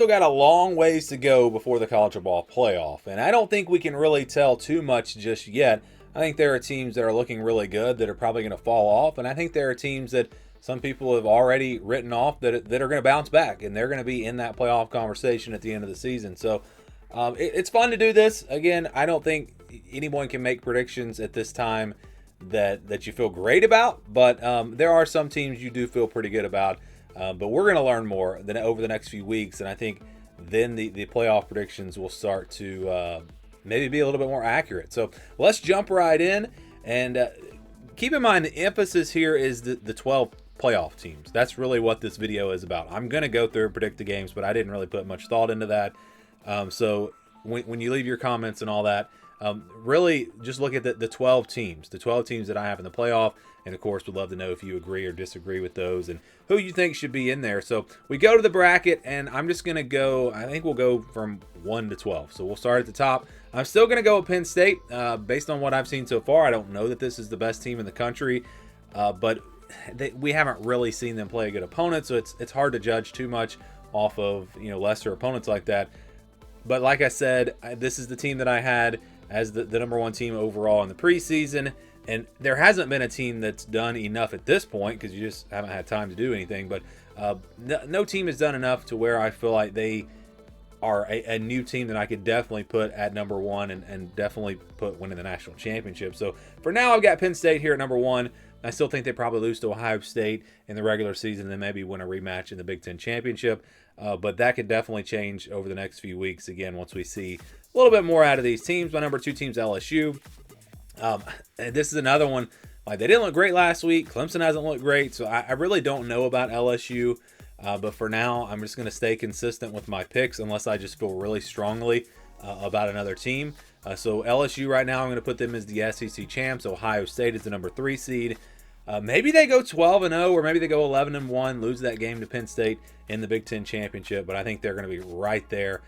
Still got a long ways to go before the college football playoff, and I don't think we can really tell too much just yet. I think there are teams that are looking really good that are probably going to fall off, and I think there are teams that some people have already written off that are going to bounce back, and they're going to be in that playoff conversation at the end of the season. So it's fun to do this. Again, I don't think anyone can make predictions at this time that you feel great about, but there are some teams you do feel pretty good about. But we're going to learn more over the next few weeks, and I think then the playoff predictions will start to maybe be a little bit more accurate. So let's jump right in, and keep in mind the emphasis here is the 12 playoff teams. That's really what this video is about. I'm going to go through and predict the games, but I didn't really put much thought into that. So when you leave your comments and all that, really just look at the 12 teams that I have in the playoff. And of course, we'd love to know if you agree or disagree with those and who you think should be in there. So we go to the bracket, and I'm just going to go, I think we'll go from 1 to 12. So we'll start at the top. I'm still going to go with Penn State. Based on what I've seen so far, I don't know that this is the best team in the country, but we haven't really seen them play a good opponent. So it's hard to judge too much off of, lesser opponents like that. But like I said, this is the team that I had as the number one team overall in the preseason. And there hasn't been a team that's done enough at this point because you just haven't had time to do anything. But no team has done enough to where I feel like they are a new team that I could definitely put at number one and definitely put winning the national championship. So for now, I've got Penn State here at number one. I still think they probably lose to Ohio State in the regular season and then maybe win a rematch in the Big Ten championship. But that could definitely change over the next few weeks, again, once we see a little bit more out of these teams. My number two team's LSU. And this is another one. Like, they didn't look great last week. Clemson hasn't looked great, so I really don't know about LSU. But for now, I'm just going to stay consistent with my picks unless I just feel really strongly about another team. So LSU right now, I'm going to put them as the SEC champs. Ohio State is the number 3 seed. Maybe they go 12-0, or maybe they go 11-1, lose that game to Penn State in the Big Ten championship. But I think they're going to be right there.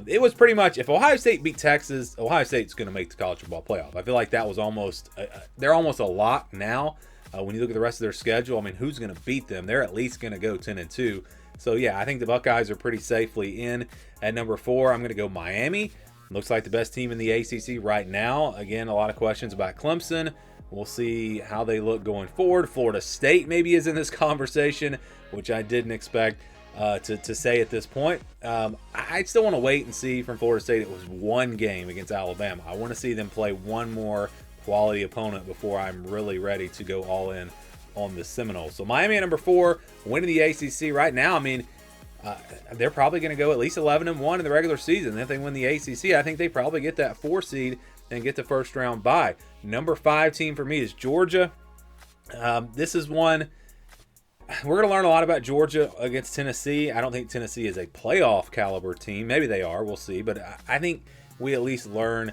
It was pretty much, if Ohio State beat Texas, Ohio State's going to make the college football playoff. I feel like that was almost, they're almost a lock now. When you look at the rest of their schedule, I mean, who's going to beat them? They're at least going to go 10-2. So yeah, I think the Buckeyes are pretty safely in. At number 4, I'm going to go Miami. Looks like the best team in the ACC right now. Again, a lot of questions about Clemson. We'll see how they look going forward. Florida State maybe is in this conversation, which I didn't expect to say at this point. I still want to wait and see from Florida State. It was one game against Alabama. I want to see them play one more quality opponent before I'm really ready to go all in on the Seminoles. So Miami at number 4, winning the ACC right now. I mean, they're probably going to go at least 11-1 in the regular season. And if they win the ACC, I think they probably get that 4 seed and get the first round bye. Number 5 team for me is Georgia. This is one we're going to learn a lot about Georgia against Tennessee. I don't think Tennessee is a playoff caliber team. Maybe they are. We'll see. But I think we at least learn,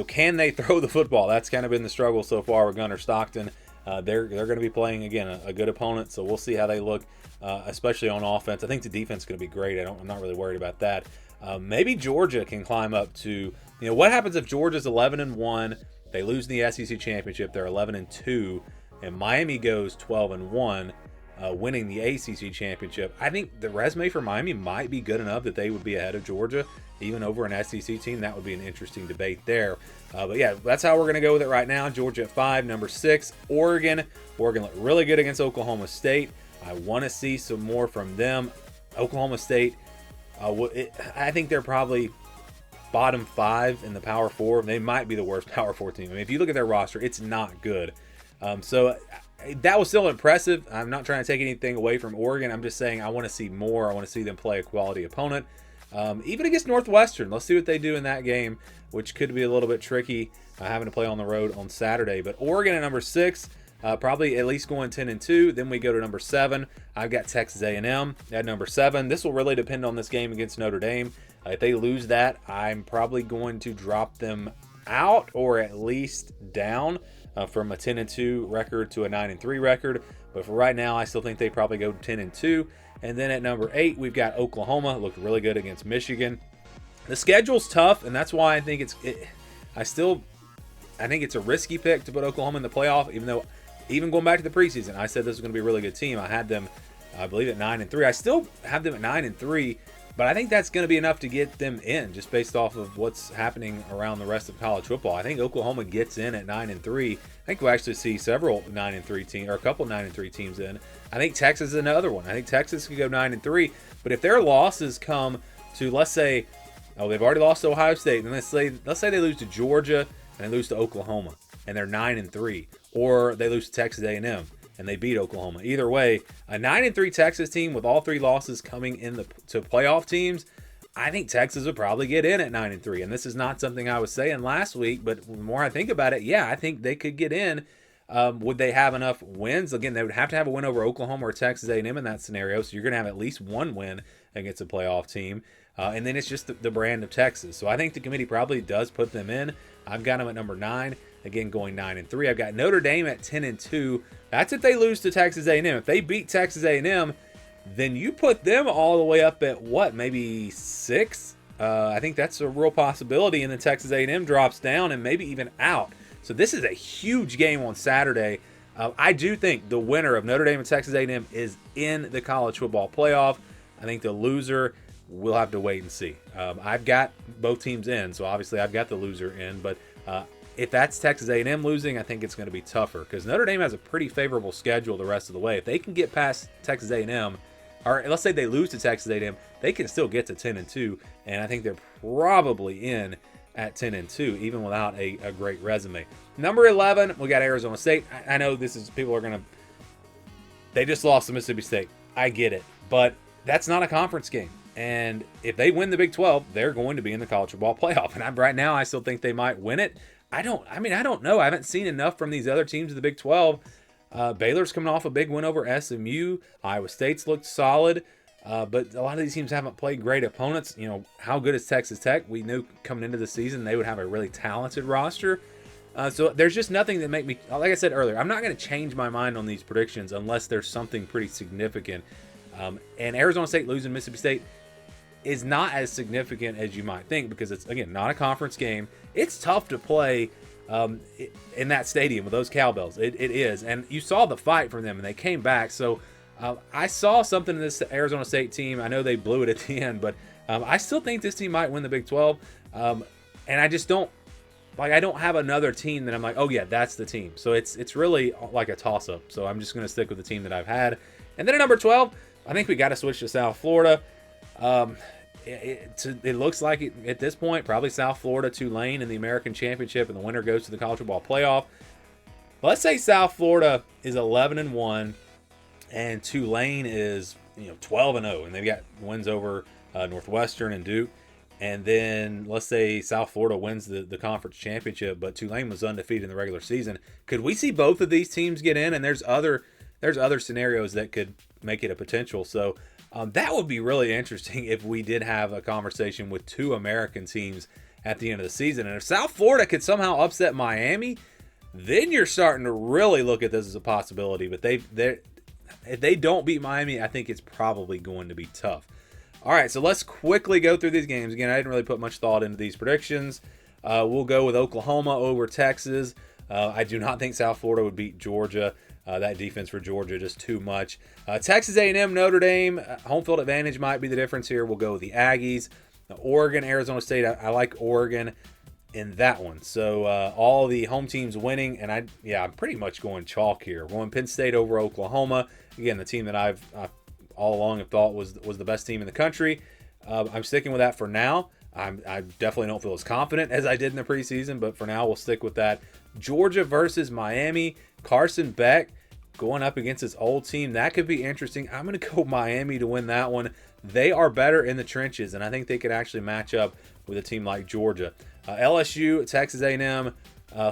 can they throw the football? That's kind of been the struggle so far with Gunnar Stockton. They're going to be playing, again, a good opponent. So we'll see how they look, especially on offense. I think the defense is going to be great. I'm not really worried about that. Maybe Georgia can climb up to, what happens if Georgia's 11-1, they lose in the SEC championship, they're 11-2, and Miami goes 12-1, winning the ACC championship. I think the resume for Miami might be good enough that they would be ahead of Georgia, even over an SEC team. That would be an interesting debate there. But yeah, that's how we're going to go with it right now. Georgia at 5, number 6, Oregon. Oregon looked really good against Oklahoma State. I want to see some more from them. Oklahoma State, I think they're probably bottom 5 in the Power 4. They might be the worst Power 4 team. I mean, if you look at their roster, it's not good. So that was still impressive. I'm not trying to take anything away from Oregon. I'm just saying I want to see more. I want to see them play a quality opponent. Even against Northwestern. Let's see what they do in that game, which could be a little bit tricky having to play on the road on Saturday. But Oregon at number 6, probably at least going 10-2. Then we go to number 7. I've got Texas A&M at number 7. This will really depend on this game against Notre Dame. If they lose that, I'm probably going to drop them out or at least down from a 10-2 record to a 9-3 record. But for right now, I still think they probably go 10-2. And then at number 8, we've got Oklahoma. Looked really good against Michigan. The schedule's tough, and that's why I think I think it's a risky pick to put Oklahoma in the playoff, even going back to the preseason, I said this was going to be a really good team. I had them, I believe, at 9-3. I still have them at 9-3, But I think that's going to be enough to get them in, just based off of what's happening around the rest of college football. I think Oklahoma gets in at 9-3. I think we'll actually see several 9-3 teams, or a couple 9-3 teams in. I think Texas is another one. I think Texas could go 9-3. But if their losses come to, let's say, they've already lost to Ohio State, and let's say they lose to Georgia and they lose to Oklahoma, and they're 9-3, or they lose to Texas A&M and they beat Oklahoma. Either way, a 9-3 Texas team with all 3 losses coming in to playoff teams, I think Texas would probably get in at 9-3. And this is not something I was saying last week, but the more I think about it, yeah, I think they could get in. Would they have enough wins? Again, they would have to have a win over Oklahoma or Texas A&M in that scenario, so you're going to have at least one win against a playoff team. And then it's just the brand of Texas. So I think the committee probably does put them in. I've got them at number 9. Again, going 9-3. I've got Notre Dame at 10-2. That's if they lose to Texas A&M. If they beat Texas A&M, then you put them all the way up at what, maybe 6? I think that's a real possibility. And then Texas A&M drops down and maybe even out. So this is a huge game on Saturday. I do think the winner of Notre Dame and Texas A&M is in the college football playoff. I think the loser, we'll have to wait and see. I've got both teams in, so obviously I've got the loser in. But if that's Texas A&M losing, I think it's going to be tougher because Notre Dame has a pretty favorable schedule the rest of the way. If they can get past Texas A&M, or let's say they lose to Texas A&M, they can still get to 10-2, and I think they're probably in at 10-2, even without a great resume. Number 11, we got Arizona State. I know this is, people are going to, they just lost to Mississippi State. I get it, but that's not a conference game. And if they win the Big 12, they're going to be in the college football playoff. And right now, I still think they might win it. I don't know. I haven't seen enough from these other teams of the Big 12. Baylor's coming off a big win over SMU. Iowa State's looked solid. But a lot of these teams haven't played great opponents. You know, how good is Texas Tech? We knew coming into the season they would have a really talented roster. So there's just nothing that make me, like I said earlier, I'm not going to change my mind on these predictions unless there's something pretty significant. And Arizona State losing Mississippi State is not as significant as you might think because it's, again, not a conference game. It's tough to play in that stadium with those cowbells. It is. And you saw the fight from them, and they came back. So I saw something in this Arizona State team. I know they blew it at the end, but I still think this team might win the Big 12. And I just don't, I don't have another team that I'm like, oh, yeah, that's the team. So it's really like a toss-up. So I'm just going to stick with the team that I've had. And then at number 12, I think we got to switch to South Florida. It looks like at this point, probably South Florida, Tulane in the American Championship, and the winner goes to the college football playoff. Let's say South Florida is 11-1, and Tulane is 12-0, and they've got wins over Northwestern and Duke. And then let's say South Florida wins the conference championship, but Tulane was undefeated in the regular season. Could we see both of these teams get in? And there's other scenarios that could make it a potential. So that would be really interesting if we did have a conversation with 2 American teams at the end of the season. And if South Florida could somehow upset Miami, then you're starting to really look at this as a possibility. But if they don't beat Miami, I think it's probably going to be tough. All right, so let's quickly go through these games. Again, I didn't really put much thought into these predictions. We'll go with Oklahoma over Texas. I do not think South Florida would beat Georgia. That defense for Georgia, just too much. Texas A&M, Notre Dame, home field advantage might be the difference here. We'll go with the Aggies. Oregon, Arizona State, I like Oregon in that one. So all the home teams winning, and I'm pretty much going chalk here. We're going Penn State over Oklahoma. Again, the team that I've all along have thought was the best team in the country. I'm sticking with that for now. I definitely don't feel as confident as I did in the preseason, but for now we'll stick with that. Georgia versus Miami. Carson Beck going up against his old team. That could be interesting. I'm going to go Miami to win that one. They are better in the trenches, and I think they could actually match up with a team like Georgia. LSU, Texas A&M,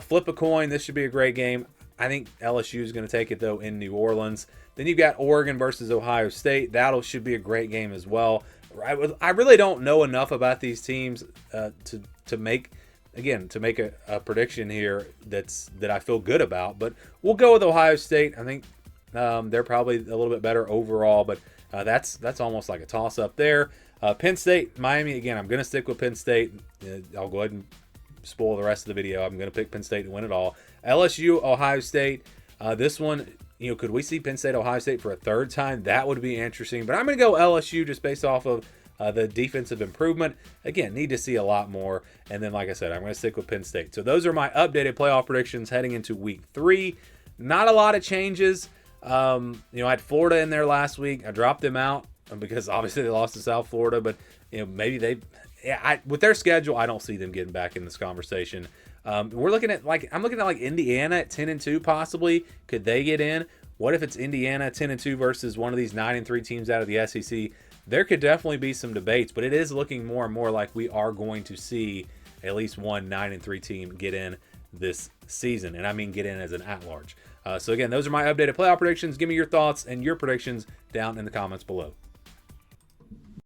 flip a coin. This should be a great game. I think LSU is going to take it, though, in New Orleans. Then you've got Oregon versus Ohio State. That should be a great game as well. I really don't know enough about these teams to make a prediction here that I feel good about. But we'll go with Ohio State. I think they're probably a little bit better overall, but that's almost like a toss-up there. Penn State, Miami, again, I'm going to stick with Penn State. I'll go ahead and spoil the rest of the video. I'm going to pick Penn State to win it all. LSU, Ohio State. This one, could we see Penn State, Ohio State for a third time? That would be interesting. But I'm going to go LSU just based off of The defensive improvement, again, need to see a lot more. And then, like I said, I'm going to stick with Penn State. So those are my updated playoff predictions heading into week 3. Not a lot of changes. I had Florida in there last week. I dropped them out because obviously they lost to South Florida, but maybe with their schedule, I don't see them getting back in this conversation. I'm looking at Indiana at 10-2 possibly. Could they get in? What if it's Indiana 10-2 versus one of these 9-3 teams out of the SEC? There could definitely be some debates, but it is looking more and more like we are going to see at least one 9-3 team get in this season, and I mean get in as an at-large. So again, those are my updated playoff predictions. Give me your thoughts and your predictions down in the comments below.